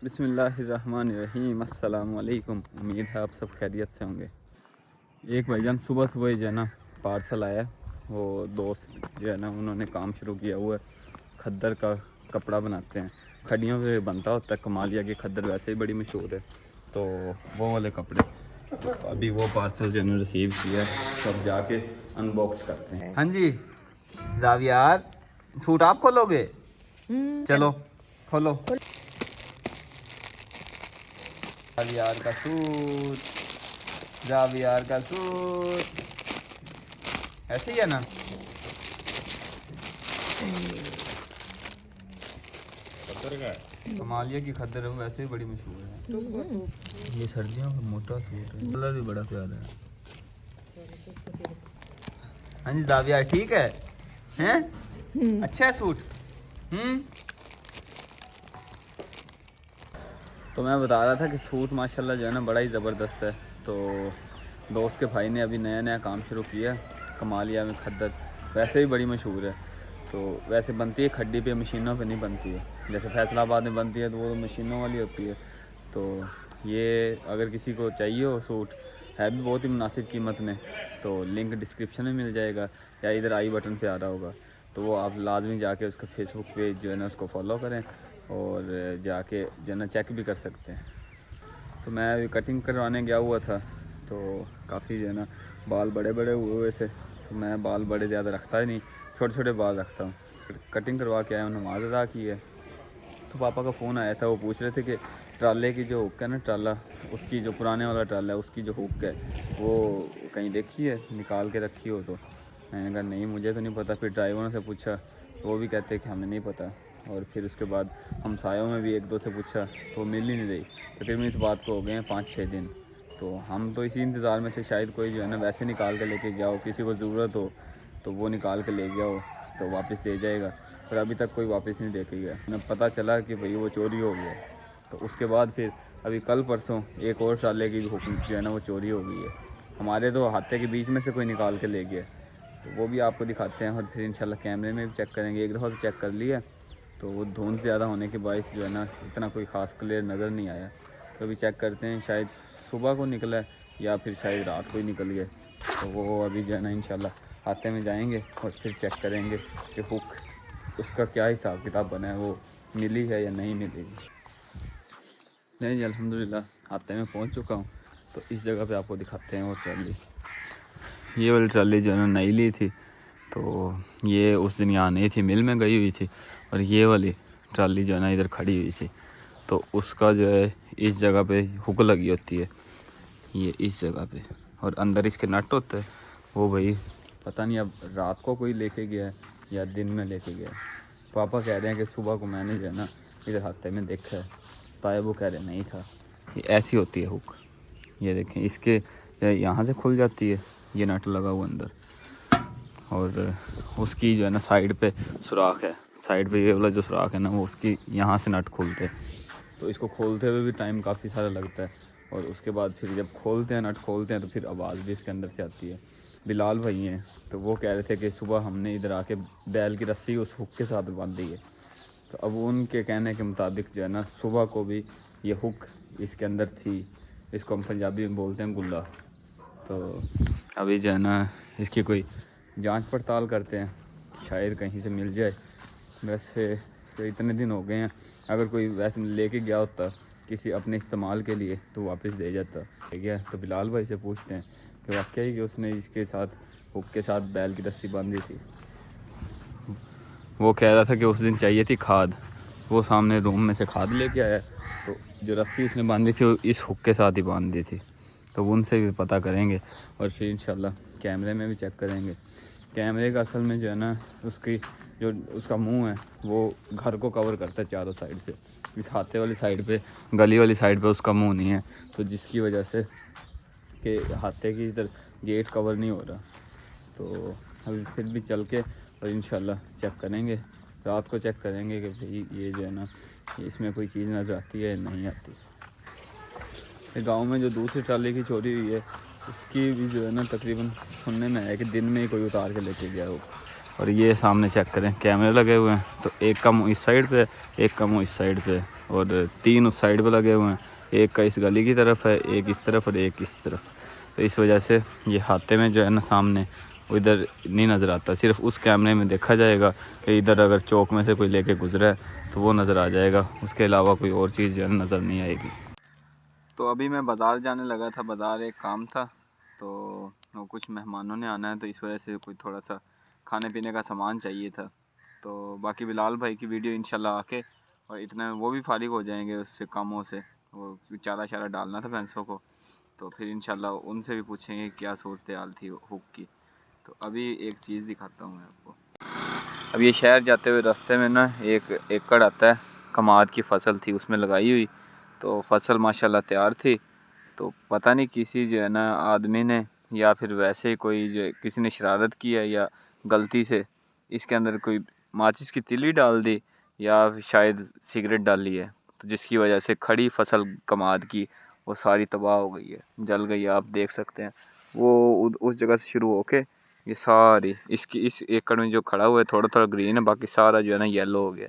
बिस्मिल्लाहिर्रहमानिर्रहीम। अस्सलाम वालेकुम। उम्मीद है आप सब खैरियत से होंगे। एक भाईजान सुबह सुबह जो है ना पार्सल आया, वो दोस्त जो है ना उन्होंने काम शुरू किया हुआ है, खद्दर का कपड़ा बनाते हैं, खड्डियों पे बनता होता है। कमालिया की खद्दर वैसे ही बड़ी मशहूर है, तो वो वाले कपड़े तो अभी वो पार्सल जो है रिसीव किया है, तो अब जाके अनबॉक्स करते हैं। हाँ जी जावियार, सूट आप खोलोगे? चलो खोलो। जावियार का सूट, जावियार का सूट ऐसे ही है ना। कमालिया की खद्दर वैसे ही बड़ी मशहूर है। ये सर्दियों का मोटा सूट है, कलर भी बड़ा प्यारा है। हाँ जी जावियार ठीक है, हैं? अच्छा है सूट। तो मैं बता रहा था कि सूट माशाल्लाह जो है ना बड़ा ही ज़बरदस्त है। तो दोस्त के भाई ने अभी नया नया काम शुरू किया, कमालिया में खद्दर वैसे ही बड़ी मशहूर है। तो वैसे बनती है खड्डी पे, मशीनों पे नहीं बनती है। जैसे फैसलाबाद में बनती है तो वो मशीनों वाली होती है। तो ये अगर किसी को चाहिए हो सूट, है भी बहुत ही मुनासिब कीमत में, तो लिंक डिस्क्रिप्शन में मिल जाएगा या इधर आई बटन पे आ रहा होगा। तो वो आप लाजमी जाके उसका फेसबुक पेज जो है ना उसको फॉलो करें और जाके जो है ना चेक भी कर सकते हैं। तो मैं अभी कटिंग करवाने गया हुआ था, तो काफ़ी जो है ना बाल बड़े बड़े हुए थे। तो मैं बाल बड़े ज़्यादा रखता ही नहीं, छोटे छोटे बाल रखता हूँ। कटिंग करवा के आया हूँ, नमाज़ अदा की है। तो पापा का फ़ोन आया था, वो पूछ रहे थे कि ट्राले की जो हुक है ना, ट्राला उसकी जो पुराने वाला ट्राला है उसकी जो हुक है वो कहीं देखी है, निकाल के रखी हो। तो मैंने कहा नहीं मुझे तो नहीं पता। फिर ड्राइवरों से पूछा तो वो भी कहते कि हमें नहीं पता। और फिर उसके बाद हमसायों में भी एक दो से पूछा तो मिल ही नहीं रही। तो फिर मैं इस बात को हो गए हैं 5-6 दिन। तो हम तो इसी इंतज़ार में थे, शायद कोई जो है ना वैसे निकाल के लेके गया हो, किसी को ज़रूरत हो तो वो निकाल के ले गया हो तो वापस दे जाएगा। पर अभी तक कोई वापस नहीं दे के गया। हमें पता चला कि भाई वो चोरी हो गया। तो उसके बाद फिर अभी कल परसों एक और ट्राले की हुक जो है ना वो चोरी हो गई है। हमारे तो हाथे के बीच में से कोई निकाल के ले गया। तो वो भी आपको दिखाते हैं और फिर इंशाल्लाह कैमरे में भी चेक करेंगे। एक दफ़ा तो चेक कर लिया, तो वो धुंध ज़्यादा होने के बायस जो है ना इतना कोई ख़ास क्लियर नज़र नहीं आया। तो अभी चेक करते हैं, शायद सुबह को निकला है या फिर शायद रात को ही निकल गया। तो वो अभी जो है ना इंशाल्लाह हाथे में जाएंगे और फिर चेक करेंगे कि हुक उसका क्या हिसाब किताब बना है, वो मिली है या नहीं मिली। नहीं जी अल्हम्दुलिल्लाह हाथे में पहुंच चुका हूं। तो इस जगह पे आपको दिखाते हैं वो ट्राली। ये वाली ट्राली जो है ना नई ली थी, तो ये उस दिन यहाँ नहीं थी, मिल में गई हुई थी। और ये वाली ट्राली जो है ना इधर खड़ी हुई थी। तो उसका जो है इस जगह पे हुक लगी होती है, ये इस जगह पे, और अंदर इसके नट होते हैं। वो भाई पता नहीं अब रात को कोई लेके गया है या दिन में लेके गया है। पापा कह रहे हैं कि सुबह को मैंने जो है ना इधर हाथे में देखा है, तायब वो कह रहे नहीं था। ये ऐसी होती है हुक, ये देखें, इसके यहाँ से खुल जाती है, ये नट लगा हुआ अंदर, और उसकी जो है ना साइड पे सुराख है, साइड पे ये वाला जो सुराख है ना वो उसकी यहाँ से नट खुलते हैं। तो इसको खोलते हुए भी टाइम काफ़ी सारा लगता है, और उसके बाद फिर जब खोलते हैं, नट खोलते हैं, तो फिर आवाज़ भी इसके अंदर से आती है। बिलाल भाई हैं, तो वो कह रहे थे कि सुबह हमने इधर आके बैल की रस्सी उस हुक के साथ बांध दी है। तो अब उनके कहने के मुताबिक जो है ना सुबह को भी ये हुक इसके अंदर थी। इसको हम पंजाबी में बोलते हैं गुल्ला। तो अभी जो है ना इसकी कोई जांच पड़ताल करते हैं, शायद कहीं से मिल जाए। वैसे तो इतने दिन हो गए हैं, अगर कोई वैसे लेके गया होता किसी अपने इस्तेमाल के लिए तो वापस दे जाता। ठीक है, तो बिलाल भाई से पूछते हैं कि वाकई कि उसने इसके साथ हुक के साथ बैल की रस्सी बांधी थी। वो कह रहा था कि उस दिन चाहिए थी खाद, वो सामने रूम में से खाद लेके आया, तो जो रस्सी उसने बांधी थी वो इस हुक के साथ ही बांध दी थी। तो उनसे भी पता करेंगे और फिर इंशाल्लाह कैमरे में भी चेक करेंगे। कैमरे का असल में जो है ना उसकी जो उसका मुंह है वो घर को कवर करता है चारों साइड से। इस हाथे वाली साइड पे, गली वाली साइड पे उसका मुंह नहीं है, तो जिसकी वजह से कि हाथे की इधर गेट कवर नहीं हो रहा। तो अभी फिर भी चल के और इंशाल्लाह चेक करेंगे, रात को चेक करेंगे कि भाई ये जो है ना इसमें कोई चीज़ नज़र आती है नहीं आती। ये गांव में जो दूसरी ट्राली की चोरी हुई है उसकी भी जो है ना तकरीबन सुनने में आया कि दिन में ही कोई उतार के लेके गया हो। और ये सामने चेक करें, कैमरे लगे हुए हैं, तो एक का मुँह इस साइड पे, एक का मुँह इस साइड पे, और 3 उस साइड पे लगे हुए हैं, एक का इस गली की तरफ है, एक इस तरफ और एक इस तरफ। तो इस वजह से ये हाथे में जो है ना सामने वो इधर नहीं नज़र आता, सिर्फ उस कैमरे में देखा जाएगा कि इधर अगर चौक में से कोई लेके गुजरा है तो वो नज़र आ जाएगा, उसके अलावा कोई और चीज़ जो है नज़र नहीं आएगी। तो अभी मैं बाज़ार जाने लगा था, बाज़ार एक काम था, तो कुछ मेहमानों ने आना है, तो इस वजह से कोई थोड़ा सा खाने पीने का सामान चाहिए था। तो बाकी बिलाल भाई की वीडियो इंशाल्लाह आके और इतना वो भी फारिग हो जाएंगे उससे कामों से, वो चारा चारा डालना था भैंसों को, तो फिर इंशाल्लाह उनसे भी पूछेंगे क्या सूरत हाल थी हुक की। तो अभी एक चीज़ दिखाता हूँ मैं आपको। अब ये शहर जाते हुए रास्ते में ना एक एकड़ आता है, कमाद की फसल थी उसमें लगाई हुई, तो फसल माशाल्लाह तैयार थी। तो पता नहीं किसी जो है ना आदमी ने या फिर वैसे ही कोई जो किसी ने शरारत की है या गलती से इसके अंदर कोई माचिस की तीली डाल दी या शायद सिगरेट डाली है, तो जिसकी वजह से खड़ी फसल कमाद की वो सारी तबाह हो गई है, जल गई है। आप देख सकते हैं वो उस जगह से शुरू होके ये सारी इसकी इस एकड़ में जो खड़ा हुआ है थोड़ा थोड़ा ग्रीन है, बाकी सारा जो है ना येलो हो गया,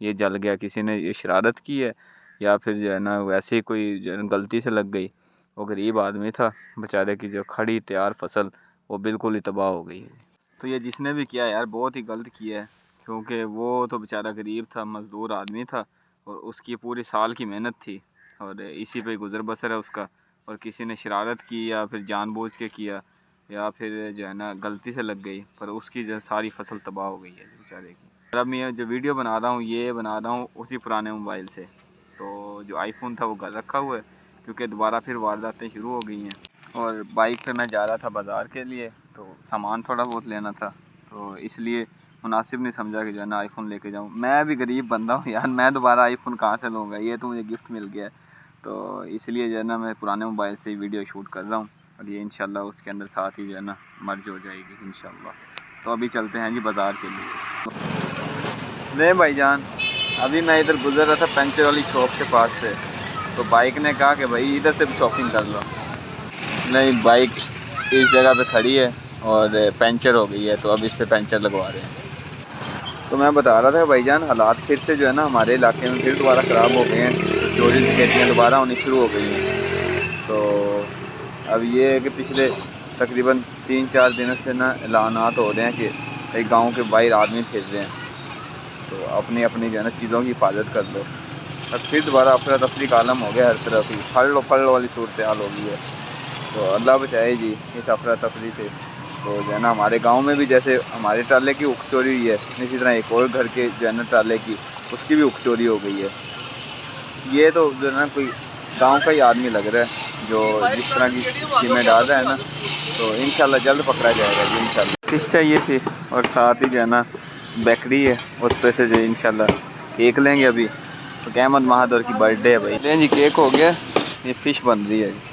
ये जल गया। किसी ने ये शरारत की है या फिर जो है ना वैसे ही कोई जो है ना गलती से लग गई। वो गरीब आदमी था बेचारे की जो खड़ी तैयार फसल वो बिल्कुल ही तबाह हो गई है। तो ये जिसने भी किया यार बहुत ही गलत किया है, क्योंकि वो तो बेचारा गरीब था, मज़दूर आदमी था और उसकी पूरी साल की मेहनत थी और इसी पे गुजर बसर है उसका। और किसी ने शरारत की या फिर जानबूझ के किया या फिर जो है ना गलती से लग गई, पर उसकी जो सारी फसल तबाह हो गई है बेचारे की। और अब मैं जो वीडियो बना रहा हूँ ये बना रहा हूँ उसी पुराने मोबाइल से, तो जो आईफोन था वो घर रखा हुआ है क्योंकि दोबारा फिर वारदातें शुरू हो गई हैं। और बाइक पे मैं जा रहा था बाज़ार के लिए, तो सामान थोड़ा बहुत लेना था, तो इसलिए मुनासिब नहीं समझा कि जो है ना आईफोन लेके जाऊँ। मैं भी गरीब बंदा हूँ यार, मैं दोबारा आईफोन कहाँ से लूँगा, ये तो मुझे गिफ्ट मिल गया है, तो इसलिए जो है ना मैं पुराने मोबाइल से ही वीडियो शूट कर रहा हूँ और ये इंशाल्लाह उसके अंदर साथ ही जो है ना मर्ज हो जाएगी इंशाल्लाह। तो अभी चलते हैं जी बाज़ार के लिए। नहीं भाईजान, अभी मैं इधर गुजर रहा था पंचर वाली शॉप के पास से, तो बाइक ने कहा कि भाई इधर से भी शॉपिंग कर लो। नहीं, बाइक इस जगह पे खड़ी है और पंचर हो गई है, तो अब इस पे पंचर लगवा रहे हैं। तो मैं बता रहा था भाईजान हालात फिर से जो है ना हमारे इलाके में फिर दोबारा ख़राब हो गए हैं, चोरी डकैतियाँ दोबारा होनी शुरू हो गई हैं। तो अब ये है कि पिछले तकरीबन 3-4 दिनों से ना ऐलानात हो रहे हैं कि कई गाँव के बाहर आदमी फिर रहे हैं, तो अपनी अपनी जो है ना चीज़ों की हिफाजत कर लो। अब फिर दोबारा अफरा तफरी का आलम हो गया, हर तरफ ही फल वाली सूरत हाल हो गई है। तो अल्लाह बचाए जी इस अफरा तफरी से। तो जो है ना हमारे गांव में भी जैसे हमारे ट्राले की उख चोरी हुई है, इसी तरह एक और घर के जो है ना ट्राले की उसकी भी उख चोरी हो गई है। ये तो जो है ना कोई गांव का ही आदमी लग रहा है जो जिस तरह की कीमें डाल रहा है ना, तो इंशाल्लाह जल्द पकड़ा जाएगा जी इंशाल्लाह। फिश चाहिए थी और साथ ही जो है ना बेकरी है, उस पर से जो इंशाल्लाह केक लेंगे। अभी तो अहमद महादर की बर्थडे है भाई, लें जी केक हो गया, ये फ़िश बन रही है जी।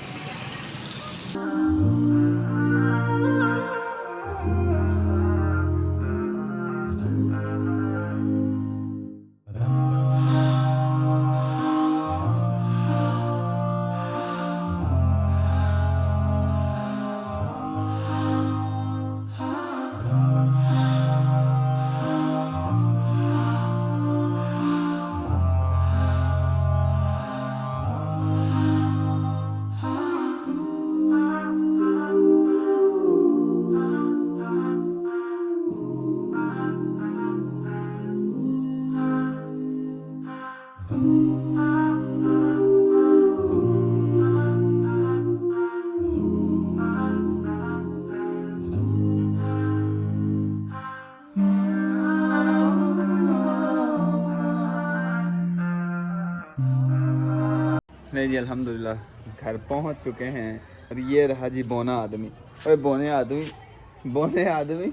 नहीं जी अल्हम्दुलिल्लाह घर पहुंच चुके हैं और ये रहा जी बोना आदमी। अरे बोने आदमी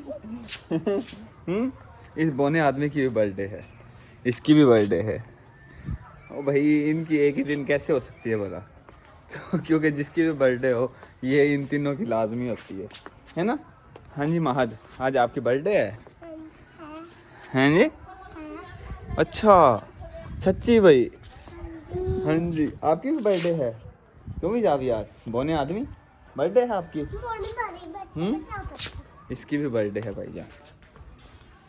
इस बोने आदमी की भी बर्थडे है, इसकी भी बर्थडे है। ओ भाई इनकी एक ही दिन कैसे हो सकती है भला क्योंकि जिसकी भी बर्थडे हो ये इन तीनों की लाजमी होती है ना। हाँ जी महद, आज आपकी बर्थडे है? हैं जी? अच्छा सच्ची भाई? हाँ जी आपकी भी बर्थडे है? क्यों भी जाओ यार, बोने आदमी बर्थडे है आपकी? इसकी भी बर्थडे है भाईजान।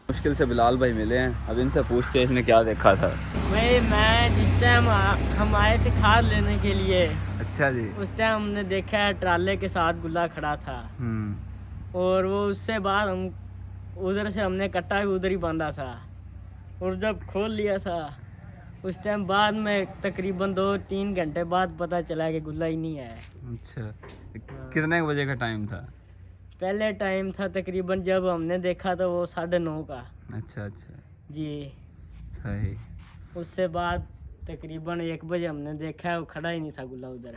मुश्किल से बिलाल भाई मिले हैं, अब इनसे पूछते हैं इसने क्या देखा था। मैं जिस टाइम हम आए थे खाद लेने के लिए। अच्छा जी। उस टाइम हमने देखा है ट्राले के साथ गुल्ला खड़ा था, और वो उससे बाद हम उधर से हमने कट्टा भी उधर ही बांधा था, और जब खोल लिया था उस टाइम बाद में तकरीबन 2-3 घंटे बाद पता चला कि गुल्ला ही नहीं है। अच्छा, कितने बजे का टाइम था? पहले टाइम था तकरीबन, जब हमने देखा तो वो 9:30 का। अच्छा अच्छा, जी। सही। उससे बाद तकरीबन 1 बजे हमने देखा है वो खड़ा ही नहीं था गुल्ला उधर,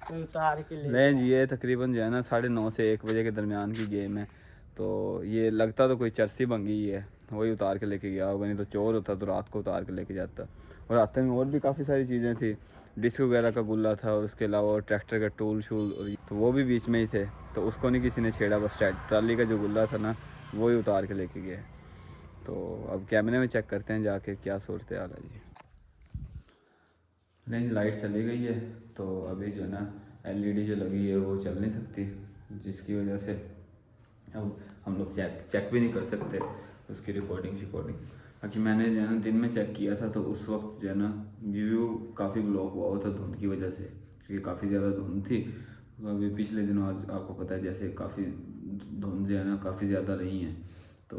तो उतार के ले नहीं गया। जी, ये तकरीबन जो है ना 9:30 से 1 बजे के दरमियान की गेम है। तो ये लगता तो कोई चरसी बंगी ही है, वही उतार के लेके गया होगा, नहीं तो चोर होता तो रात को उतार के लेके जाता। और आते में और भी काफ़ी सारी चीज़ें थी, डिस्क वगैरह का गुल्ला था, और उसके अलावा ट्रैक्टर का टूल शूल, और तो वो भी बीच में ही थे, तो उसको नहीं किसी ने छेड़ा, बस ट्राली का जो गुल्ला था ना वही उतार के लेके गए। तो अब कैमरे में चेक करते हैं जाके क्या सूरत हाल है जी। नहीं, लाइट चली गई है, तो अभी जो है ना एलईडी जो लगी है वो चल नहीं सकती, जिसकी वजह से अब हम लोग चेक भी नहीं कर सकते उसकी रिकॉर्डिंग। बाकी मैंने जो है ना दिन में चेक किया था, तो उस वक्त जो है ना व्यू काफ़ी ब्लॉक हुआ हुआ था धुंध की वजह से, क्योंकि काफ़ी ज़्यादा धुंध थी। तो अभी पिछले दिनों आज आपको पता है जैसे काफ़ी धुंध जो है ना काफ़ी ज़्यादा रही हैं, तो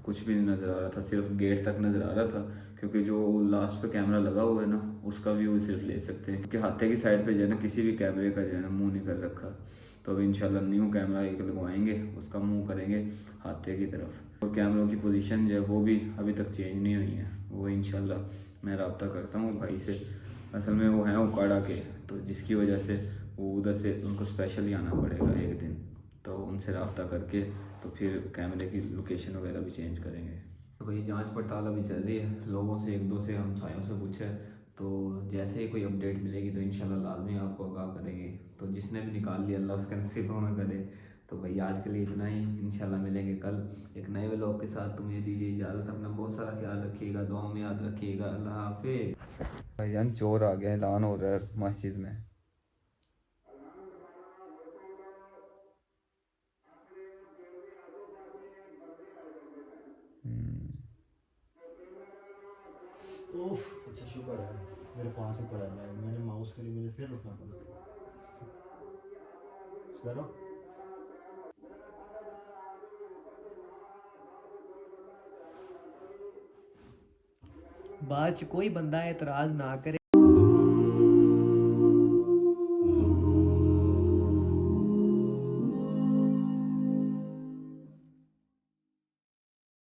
कुछ भी नहीं नज़र आ रहा था, सिर्फ गेट तक नज़र आ रहा था, क्योंकि जो लास्ट पे कैमरा लगा हुआ है ना उसका व्यू सिर्फ ले सकते हैं, क्योंकि हाथे की साइड पे जो है ना किसी भी कैमरे का जो है ना मुंह नहीं कर रखा। तो अब इंशाल्लाह न्यू कैमरा एक लगवाएंगे, उसका मुंह करेंगे हाथे की तरफ, और कैमरों की पोजीशन जो है वो भी अभी तक चेंज नहीं हुई है, वो इंशाल्लाह मैं रब्ता करता हूँ भाई से। असल में वो हैं उकाड़ा के, तो जिसकी वजह से वो उधर से उनको स्पेशली आना पड़ेगा एक दिन, तो उनसे रब्ता करके तो फिर कैमरे की लोकेशन वगैरह भी चेंज करेंगे। तो भाई जांच पड़ताल अभी चल रही है, लोगों से 1-2 से हमसायों से पूछा है, तो जैसे ही कोई अपडेट मिलेगी तो इंशाल्लाह लाजमी आपको आगाह करेंगे। तो जिसने भी निकाल लिया अल्लाह उसका नसीबों में करे। तो भाई आज के लिए इतना ही, इंशाल्लाह मिलेंगे कल एक नए व्लॉग के साथ। तुम्हें दीजिए इजाज़त, अपना बहुत सारा ख्याल रखिएगा, दुआ में याद रखिएगा। अल्लाह हाफिज़। भाईजान चोर आ गया, ऐलान हो रहा है मस्जिद में। उफ, अच्छा शुक्र है मेरे पास ही पड़ा है, मैंने माउस के लिए मुझे फिर रुकना पड़ा। करो। बाद च कोई बंदा एतराज़ ना करे।